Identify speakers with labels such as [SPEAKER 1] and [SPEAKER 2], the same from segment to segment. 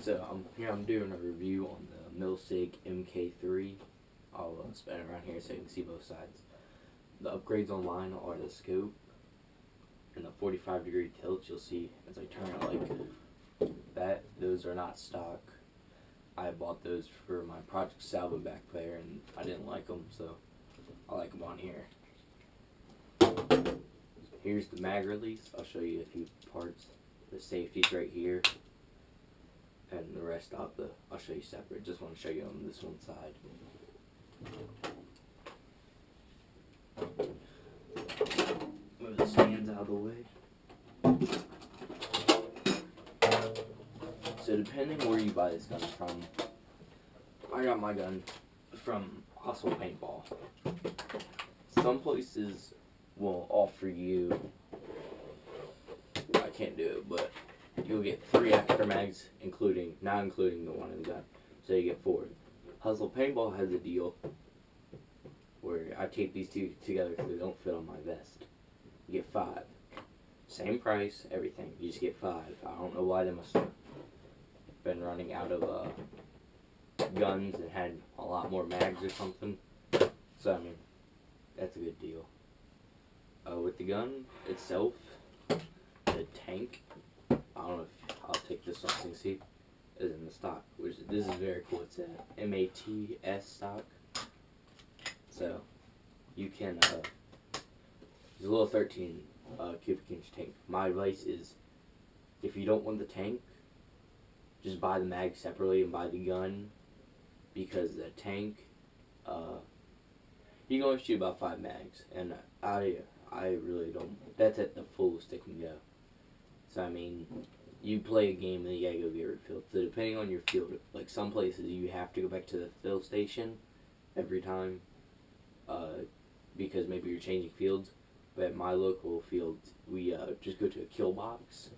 [SPEAKER 1] So I'm doing a review on the Milsig mk3. I'll spin it around here so you can see both sides. The upgrades online are the scope and the 45-degree tilt. You'll see as I turn it like that. Those are not stock. I bought those for my Project Salvo back player and I didn't like them, so I like them on here. Here's the mag release. I'll show you a few parts. The safety's right here. And the rest I'll show you separate. Just want to show you on this one side. Move the stands out of the way. So depending where you buy this gun from, I got my gun from Hustle Paintball. Some places will offer you, I can't do it, but you'll get 3 extra mags, not including the one in the gun. So you get 4. Hustle Paintball has a deal where I tape these two together because they don't fit on my vest. You get 5. Same price, everything. You just get 5. I don't know why they must have been running out of guns and had a lot more mags or something. So I mean, that's a good deal. With the gun itself, the tank, I don't know if I'll take this off so you can see, is in the stock. This is very cool. It's a MATS stock. So you can, it's a little 13 cubic inch tank. My advice is, if you don't want the tank, just buy the mag separately and buy the gun, because the tank, you can only shoot about 5 mags, and I really don't. That's at the fullest it can go. So I mean, you play a game and you gotta go get refilled. So depending on your field, like some places you have to go back to the fill station every time, because maybe you're changing fields. But at my local field, we just go to a kill box,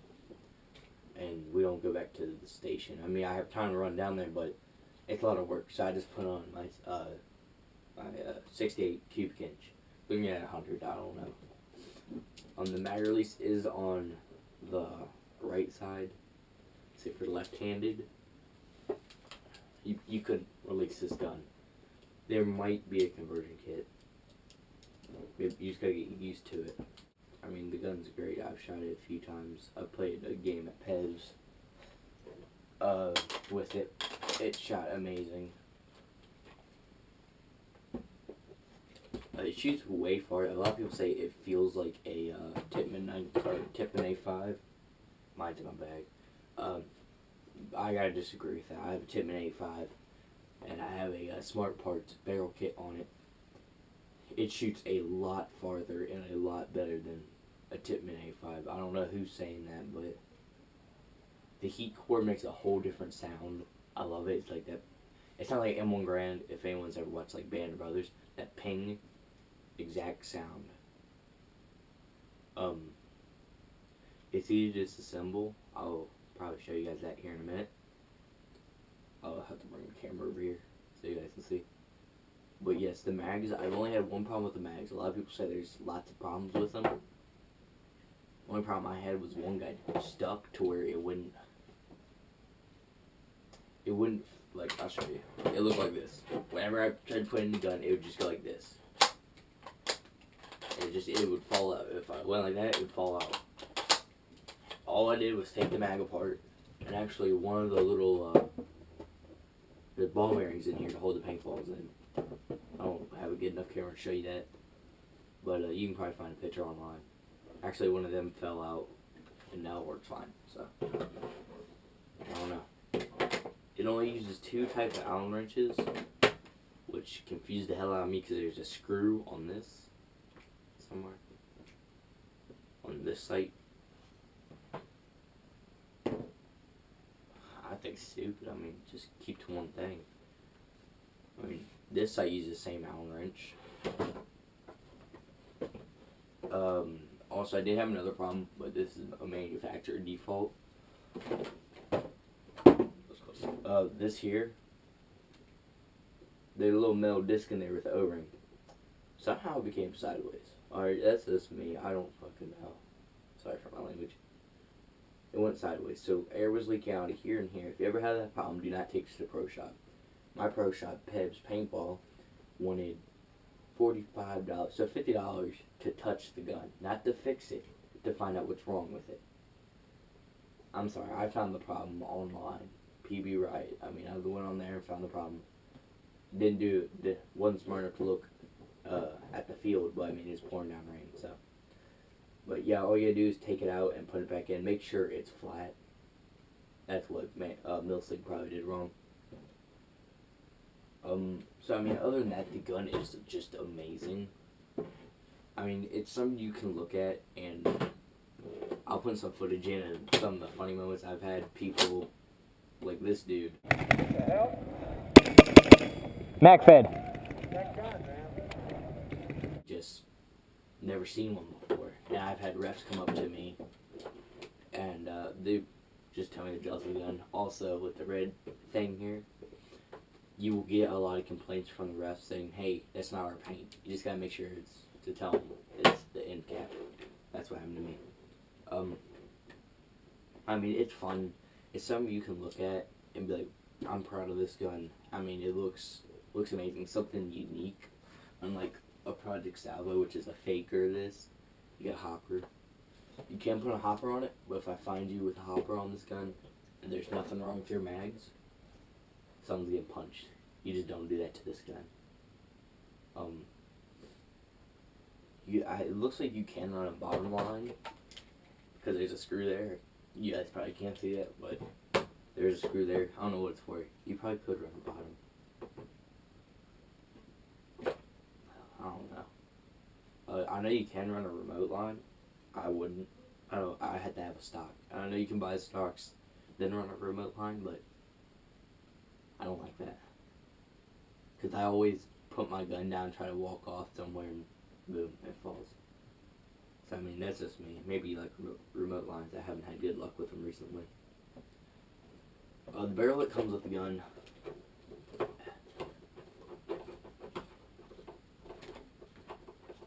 [SPEAKER 1] and we don't go back to the station. I mean, I have time to run down there, but it's a lot of work. So I just put on my 68 cubic inch. Looking at 100, I don't know. The mag release is on the right side. So if you're left-handed, you could release this gun. There might be a conversion kit. You just gotta get used to it. I mean, the gun's great. I've shot it a few times. I played a game at Pev's with it. It shot amazing. It shoots way far. A lot of people say it feels like a Tippmann A5. Mine's in my bag. I gotta disagree with that. I have a Tippmann A5, and I have a Smart Parts barrel kit on it. It shoots a lot farther and a lot better than a Tippmann A5. I don't know who's saying that, but the heat core makes a whole different sound. I love it. It's like that. It's not like M1 Grand. If anyone's ever watched like Band of Brothers, that ping exact sound. It's easy to disassemble. I'll probably show you guys that here in a minute. I'll have to bring the camera over here so you guys can see. But yes, the mags, I've only had one problem with the mags. A lot of people say there's lots of problems with them. The only problem I had was one guy stuck to where it wouldn't, like, I'll show you. It looked like this. Whenever I tried to put it in the gun, it would just go like this. It would fall out. If I went like that, it would fall out. All I did was take the mag apart, and actually one of the little, the ball bearings in here to hold the paintballs in. I don't have a good enough camera to show you that, but you can probably find a picture online. Actually, one of them fell out, and now it works fine, so I don't know. It only uses 2 types of Allen wrenches, which confused the hell out of me because there's a screw on this somewhere on this site. I think it's stupid. I mean, just keep to one thing. I mean, this site uses the same Allen wrench. Also, I did have another problem, but this is a manufacturer default. This here, there's a little metal disc in there with the O-ring. Somehow it became sideways. Alright, that's just me. I don't fucking know. Sorry for my language. it went sideways. So air was leaking out of here and here. If you ever had that problem, do not take it to the pro shop. My pro shop, Peb's Paintball, wanted $45, so $50 to touch the gun, not to fix it, to find out what's wrong with it. I'm sorry, I found the problem online. PB Riot. I mean, I went on there and found the problem. Wasn't smart enough to look at the field, but I mean, it's pouring down rain, so. But yeah, all you gotta do is take it out and put it back in. Make sure it's flat. That's what Milsig probably did wrong. So I mean, other than that, the gun is just amazing. I mean, it's something you can look at, and I'll put some footage in and some of the funny moments I've had. People like this dude.
[SPEAKER 2] What the hell?
[SPEAKER 3] Mac fed.
[SPEAKER 2] That gun, man.
[SPEAKER 1] Just never seen one before. And I've had refs come up to me, and they just tell me they're jealous of the gun. Also, with the red thing here, you will get a lot of complaints from the refs saying, hey, that's not our paint. You just gotta make sure to tell them it's the end cap. That's what happened to me. I mean, it's fun. It's something you can look at and be like, I'm proud of this gun. I mean, it looks amazing. Something unique. Unlike a Project Salvo, which is a faker of this. You get a hopper. You can put a hopper on it, but if I find you with a hopper on this gun and there's nothing wrong with your mags, someone's getting punched. You just don't do that to this gun. It looks like you can run a bottom line because there's a screw there. You guys probably can't see that, but there's a screw there. I don't know what it's for. You probably could run a bottom. I don't know. I know you can run a remote line. I wouldn't. I had to have a stock. I know you can buy stocks, then run a remote line, but I don't like that. Because I always put my gun down, try to walk off somewhere, and boom, it falls. So, I mean, that's just me. Maybe, like, remote lines, I haven't had good luck with them recently. The barrel that comes with the gun,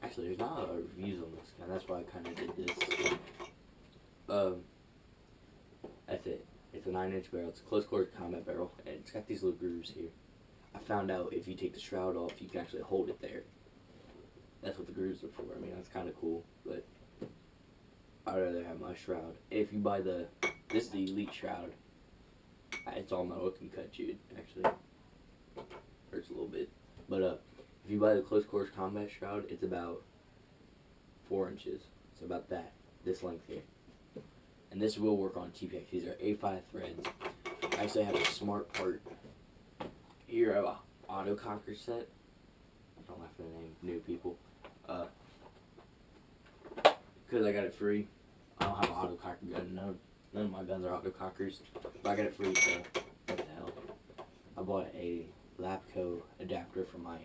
[SPEAKER 1] actually, there's not a lot of reviews on this gun. That's why I kind of did this. That's it. It's a 9-inch barrel. It's a close-quarters combat barrel, and it's got these little grooves here. I found out if you take the shroud off, you can actually hold it there. That's what the grooves are for. I mean, that's kind of cool, but I'd rather have my shroud. If you buy this is the Elite shroud. It's all metal. It can cut you. It actually hurts a little bit. But if you buy the close-quarters combat shroud, it's about 4 inches. It's about that. This length here. And this will work on TPX. These are A5 threads. I actually have a smart part. Here I have an autococker set. Don't laugh at the name, new people. Because I got it free. I don't have an autococker gun. None of my guns are autocockers. But I got it free, so what the hell. I bought a Lapco adapter for my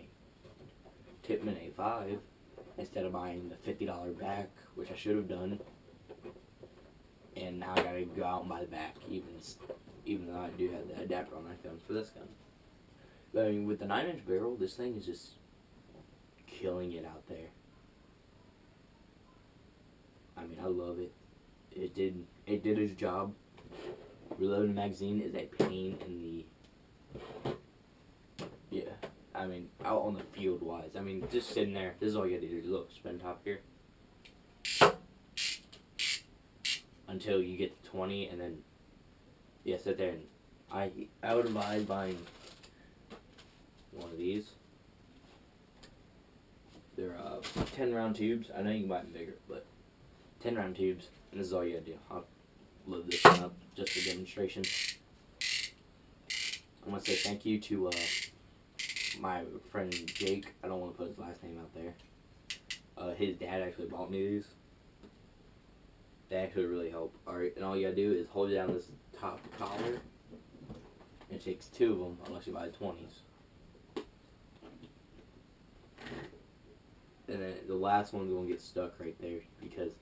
[SPEAKER 1] Tipman A5 instead of buying the $50 back, which I should have done. And now I gotta go out and buy the back, even though I do have the adapter on my gun for this gun. But I mean, with the 9-inch barrel, this thing is just killing it out there. I mean, I love it. It did its job. Reloading the magazine is a pain in the... Yeah, I mean, out on the field wise. I mean, just sitting there, this is all you gotta do. Look, spin top here. Until you get to 20, and then, yeah, sit there. And I would advise buying one of these. They're 10-round tubes. I know you can buy them bigger, but 10-round tubes, and this is all you gotta do. I'll load this one up just for demonstration. I want to say thank you to my friend Jake. I don't want to put his last name out there. His dad actually bought me these. They actually really help. Alright, and all you gotta do is hold down this top collar. It takes 2 of them, unless you buy 20s. And then the last one's gonna get stuck right there, because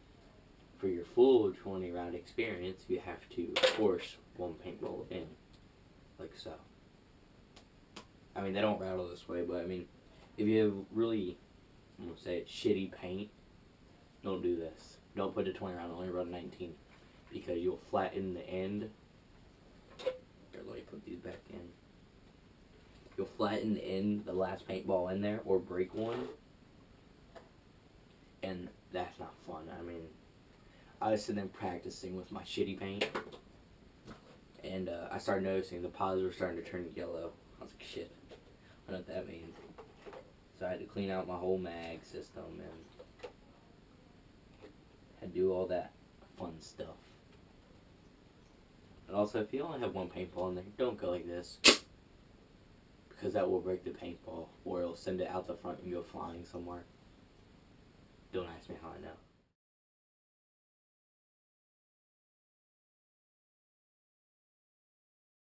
[SPEAKER 1] for your full 20-round experience, you have to force one paintball in, like so. I mean, they don't rattle this way, but I mean, if you have really, I'm gonna say it, shitty paint, don't do this. Don't put a 20 round, only run 19. because you'll flatten the end. Here, let me put these back in. You'll flatten the end, the last paintball in there, or break one. And that's not fun. I mean, I was sitting there practicing with my shitty paint. And I started noticing the pods were starting to turn yellow. I was like, shit, I know what that means. So I had to clean out my whole mag system and had to do all that fun stuff. And also, if you only have one paintball in there, don't go like this. Because that will break the paintball, or it'll send it out the front and go flying somewhere. Don't ask me how I know.